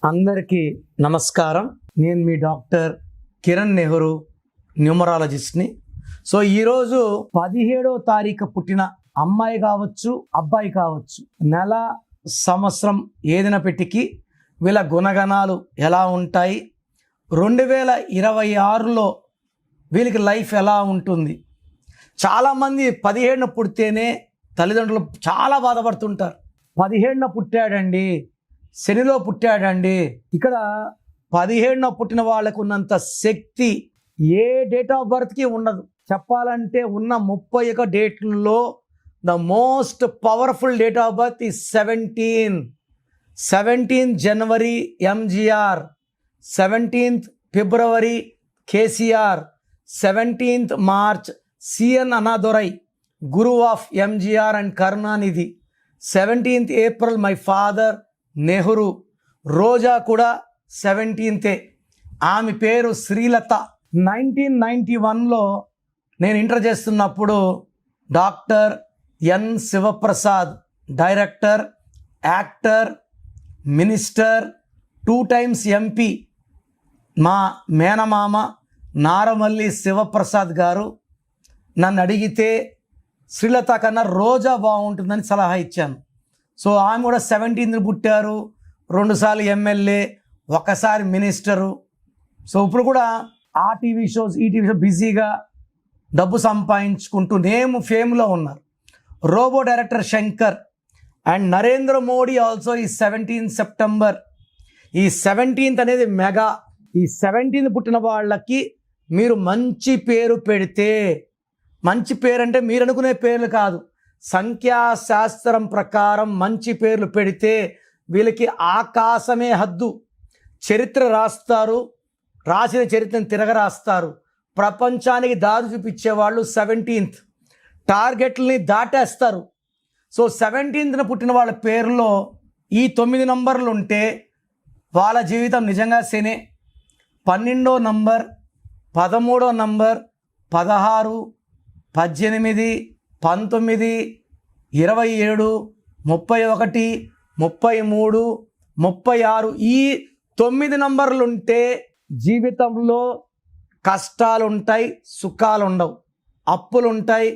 అందరికీ నమస్కారం. నేను మీ డాక్టర్ కిరణ్ నెహ్రూ, న్యూమరాలజిస్ట్ని. సో ఈరోజు 17వ తారీఖు పుట్టిన అమ్మాయి కావచ్చు, అబ్బాయి కావచ్చు, నెల, సంవత్సరం ఏదైనప్పటికీ వీళ్ళ గుణగణాలు ఎలా ఉంటాయి, 2026లో వీళ్ళకి లైఫ్ ఎలా ఉంటుంది. చాలామంది 17న పుడితేనే తల్లిదండ్రులు చాలా బాధపడుతుంటారు. 17న పుట్టాడండి, శనిలో పుట్టాడండి. ఇక్కడ 17న పుట్టిన వాళ్ళకు ఉన్నంత శక్తి ఏ డేట్ ఆఫ్ బర్త్కి ఉండదు. చెప్పాలంటే ఉన్న 31 డేట్లలో the most powerful date of birth ఈ 17 జనవరి ఎంజిఆర్, 17th ఫిబ్రవరి KCR, 17th March CN Annadurai, guru of MGR and Karunanidhi, 17th April my father Nehru. Roja కూడా 17th. ఆమె పేరు శ్రీలత. 1991లో నేను ఇంటర్ చేస్తున్నప్పుడు doctor N Sivaprasad, director, actor, minister, 2 times MP, మా మేనమామ నారమల్లి శివప్రసాద్ గారు నన్ను అడిగితే శ్రీలత కన్నా రోజా బాగుంటుందని సలహా ఇచ్చాను. సో ఆమె కూడా 17th పుట్టారు, 2 సార్లు ఎమ్మెల్యే, 1 సారి మినిస్టరు. సో ఇప్పుడు కూడా ఆ టీవీ షోస్, ఈ టీవీ షో బిజీగా డబ్బు సంపాదించుకుంటూ ఫేమ్లో ఉన్నారు. Robot director Shankar and Narendra Modi also ఈ 17 సెప్టెంబర్. ఈ 17th అనేది మెగా. ఈ 17th పుట్టిన వాళ్ళకి మీరు మంచి పేరు పెడితే, మంచి పేరు అంటే మీరు అనుకునే పేర్లు కాదు, సంఖ్యాశాస్త్రం ప్రకారం మంచి పేర్లు పెడితే వీళ్ళకి ఆకాశమే హద్దు. చరిత్ర రాస్తారు, రాసిన చరిత్రను తిరగరాస్తారు. ప్రపంచానికి దారి చూపించేవాళ్ళు 17th. టార్గెట్లని దాటేస్తారు. సో 17th పుట్టిన వాళ్ళ పేరులో ఈ 9 నంబర్లు ఉంటే వాళ్ళ జీవితం నిజంగా శనే. 12వ నంబర్, 13వ నంబర్, 16, 18, 19, 27, 31, 33, 36 ఈ 9 నంబర్లు ఉంటే జీవితంలో కష్టాలు ఉంటాయి, సుఖాలు ఉండవు, అప్పులు ఉంటాయి,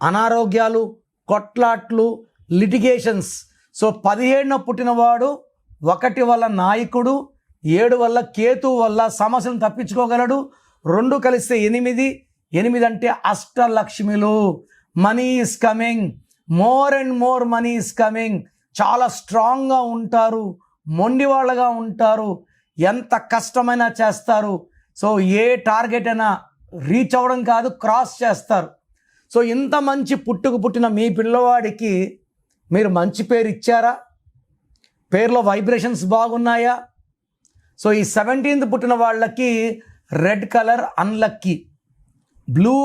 అనారోగ్యాలు, కొట్లాట్లు, లిటిగేషన్స్. సో 17న పుట్టినవాడు 1 వల్ల నాయకుడు, 7 వల్ల కేతు వల్ల సమస్యలను తప్పించుకోగలడు, 2 కలిస్తే 8, 8 అంటే అష్టలక్ష్మిలు. Money is coming, more and more money is coming. చాలా స్ట్రాంగ్గా ఉంటారు, మొండి వాళ్ళగా ఉంటారు, ఎంత కష్టమైనా చేస్తారు. సో ఏ టార్గెట్ అయినా రీచ్ అవ్వడం కాదు, క్రాస్ చేస్తారు. సో ఇంత మంచి పుట్టిన మీ పిల్లవాడికి మీరు మంచి పేరు ఇచ్చారా? పేరులో వైబ్రేషన్స్ బాగున్నాయా? సో ఈ 17th పుట్టిన వాళ్ళకి red colour unlucky, blue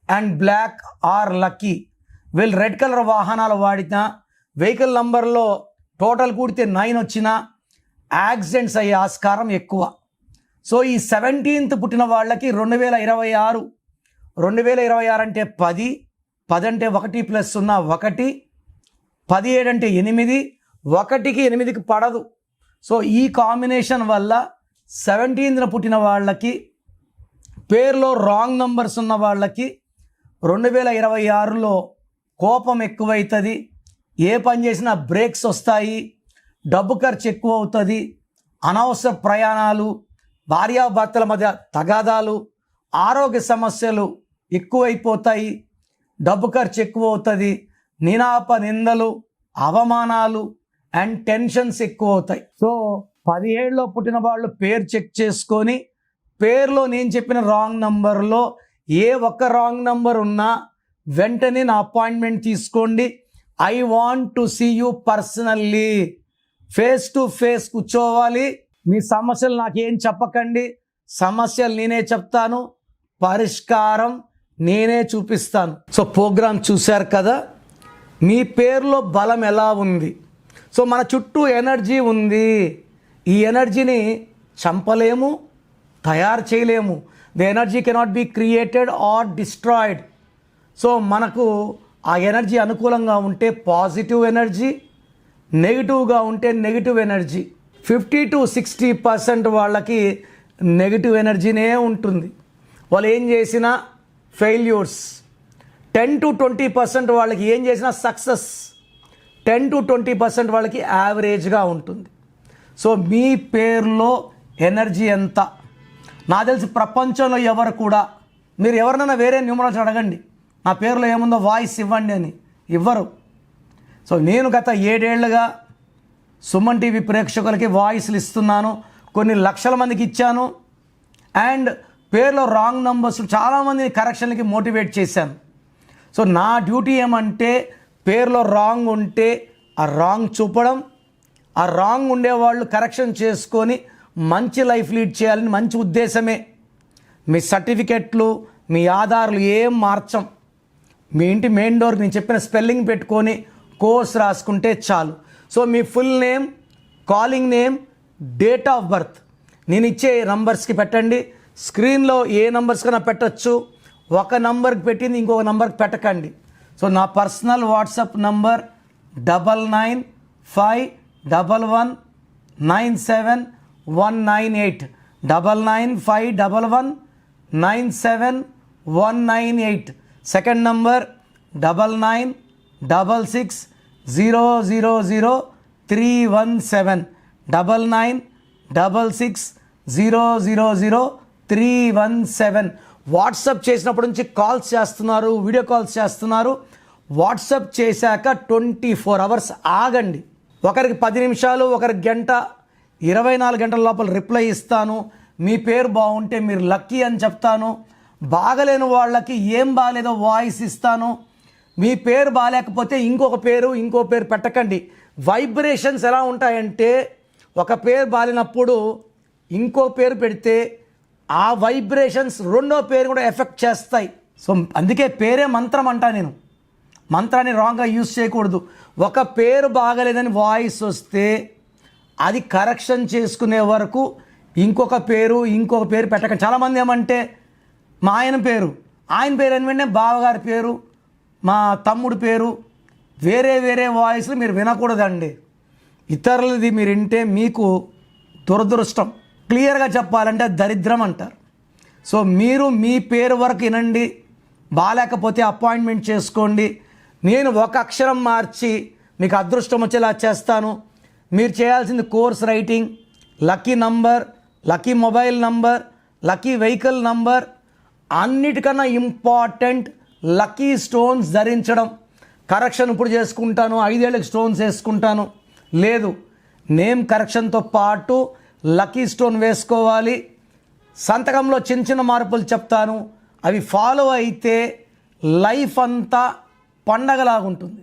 and black are lucky. వీళ్ళు రెడ్ కలర్ వాహనాలు వాడినా, వెహికల్ నంబర్లో టోటల్ కూడితే 9 వచ్చినా యాక్సిడెంట్స్ అయ్యే ఆస్కారం ఎక్కువ. సో ఈ 17th పుట్టిన వాళ్ళకి 2026 అంటే 10, 10 అంటే 1 + 0 1, 17 అంటే 8, 1కి 8కి పడదు. సో ఈ కాంబినేషన్ వల్ల 17th పుట్టిన వాళ్ళకి, పేరులో రాంగ్ నంబర్స్ ఉన్న వాళ్ళకి 2026లో కోపం ఎక్కువవుతుంది, ఏ పని చేసినా బ్రేక్స్ వస్తాయి, డబ్బు ఖర్చు ఎక్కువ అవుతుంది, అనవసర ప్రయాణాలు, భార్యాభర్తల మధ్య తగాదాలు, ఆరోగ్య సమస్యలు ఎక్కువైపోతాయి, డబ్బు ఖర్చు ఎక్కువ అవుతుంది, నిందలు, అవమానాలు అండ్ టెన్షన్స్ ఎక్కువ అవుతాయి. సో 17లో పుట్టిన వాళ్ళు పేరు చెక్ చేసుకొని, పేరులో నేను చెప్పిన రాంగ్ నంబర్లో ఏ ఒక్క రాంగ్ నంబర్ ఉన్నా వెంటనే నా అపాయింట్మెంట్ తీసుకోండి. I want to see you personally, face to face కూర్చోవాలి. మీ సమస్యలు నాకేం చెప్పకండి, సమస్యలు నేనే చెప్తాను, పరిష్కారం నేనే చూపిస్తాను. సో ప్రోగ్రామ్ చూశారు కదా, మీ పేరులో బలం ఎలా ఉంది. సో మన చుట్టూ ఎనర్జీ ఉంది, ఈ ఎనర్జీని చంపలేము, తయారు చేయలేము. The energy cannot be created or destroyed. So మనకు ఆ ఎనర్జీ అనుకూలంగా ఉంటే పాజిటివ్ ఎనర్జీ, నెగిటివ్గా ఉంటే నెగిటివ్ ఎనర్జీ. 50-60% వాళ్ళకి నెగిటివ్ ఎనర్జీనే ఉంటుంది. వాళ్ళు ఏం చేసినా ఫెయిల్యూర్స్. 10-20% వాళ్ళకి ఏం చేసినా సక్సెస్. 10-20% వాళ్ళకి యావరేజ్గా ఉంటుంది. సో మీ పేరులో ఎనర్జీ ఎంత? నాకు తెలిసి ప్రపంచంలో ఎవరు కూడా, మీరు ఎవరినైనా వేరే న్యూమరాలజీ అడగండి, నా పేరులో ఏముందో వాయిస్ ఇవ్వండి అని, ఇవ్వరు. సో నేను గత 7 ఏళ్లుగా సుమన్ టీవీ ప్రేక్షకులకి వాయిస్లు ఇస్తున్నాను. కొన్ని లక్షల మందికి ఇచ్చాను. అండ్ పేరులో రాంగ్ నంబర్స్ చాలామందిని కరెక్షన్లకి మోటివేట్ చేశాను. సో నా డ్యూటీ ఏమంటే పేరులో రాంగ్ ఉంటే ఆ రాంగ్ చూపడం, ఆ రాంగ్ ఉండేవాళ్ళు కరెక్షన్ చేసుకొని మంచి లైఫ్ లీడ్ చేయాలని మంచి ఉద్దేశమే. మీ సర్టిఫికెట్లు, మీ ఆధార్లు ఏం మార్చం. మీ ఇంటి మెయిన్ డోర్కి నేను చెప్పిన స్పెల్లింగ్ పెట్టుకొని కోర్స్ రాసుకుంటే చాలు. So me full name, calling name, date of birth నేను ఇచ్చే నంబర్స్కి పెట్టండి. స్క్రీన్లో ఏ నంబర్స్ కన్నా పెట్టచ్చు. ఒక నంబర్కి పెట్టింది ఇంకొక నంబర్కి పెట్టకండి. సో నా personal WhatsApp number 9951197198 9951197198. Second number 9966000317 9966000317. WhatsApp చేసినప్పటి నుంచి కాల్స్ చేస్తున్నారు, వీడియో కాల్స్ చేస్తున్నారు. వాట్సాప్ చేశాక 24 అవర్స్ ఆగండి. ఒకరికి 10 నిమిషాలు, ఒకరికి గంట, 24 గంటల లోపల రిప్లై ఇస్తాను. మీ పేరు బాగుంటే మీరు లక్కీ అని చెప్తాను. బాగలేని వాళ్ళకి ఏం బాగాలేదో వాయిస్ ఇస్తాను. మీ పేరు బాగాలేకపోతే ఇంకో పేరు పెట్టకండి. వైబ్రేషన్స్ ఎలా ఉంటాయంటే ఒక పేరు బాగాలేనప్పుడు ఇంకో పేరు పెడితే ఆ వైబ్రేషన్స్ రెండో పేరు కూడా ఎఫెక్ట్ చేస్తాయి. సో అందుకే పేరే మంత్రం అంటా నేను. మంత్రాన్ని రాంగ్గా యూజ్ చేయకూడదు. ఒక పేరు బాగలేదని వాయిస్ వస్తే అది కరెక్షన్ చేసుకునే వరకు ఇంకొక పేరు పెట్టకండి. చాలామంది ఏమంటే మా ఆయన పేరు వెంటనే బావగారి పేరు, మా తమ్ముడు పేరు, వేరే వాయిస్లు మీరు వినకూడదండి. ఇతరులది మీరు వింటే మీకు దురదృష్టం. క్లియర్గా చెప్పాలంటే దరిద్రం అంటారు. సో మీరు మీ పేరు వరకు వినండి. బాగాలేకపోతే అపాయింట్మెంట్ చేసుకోండి. నేను ఒక అక్షరం మార్చి మీకు అదృష్టం వచ్చేలా చేస్తాను. మీరు చేయాల్సింది course writing, lucky number, lucky mobile number, lucky vehicle number, అన్నిటికన్నా ఇంపార్టెంట్ లక్కీ స్టోన్స్ ధరించడం. కరెక్షన్ ఇప్పుడు చేసుకుంటాను, 5 ఏళ్ళకి స్టోన్స్ వేసుకుంటాను లేదు. నేమ్ కరెక్షన్తో పాటు లక్కీ స్టోన్ వేసుకోవాలి. సంతకంలో చిన్న మార్పులు చెప్తాను. అవి ఫాలో అయితే లైఫ్ అంతా పండగలాగుంటుంది.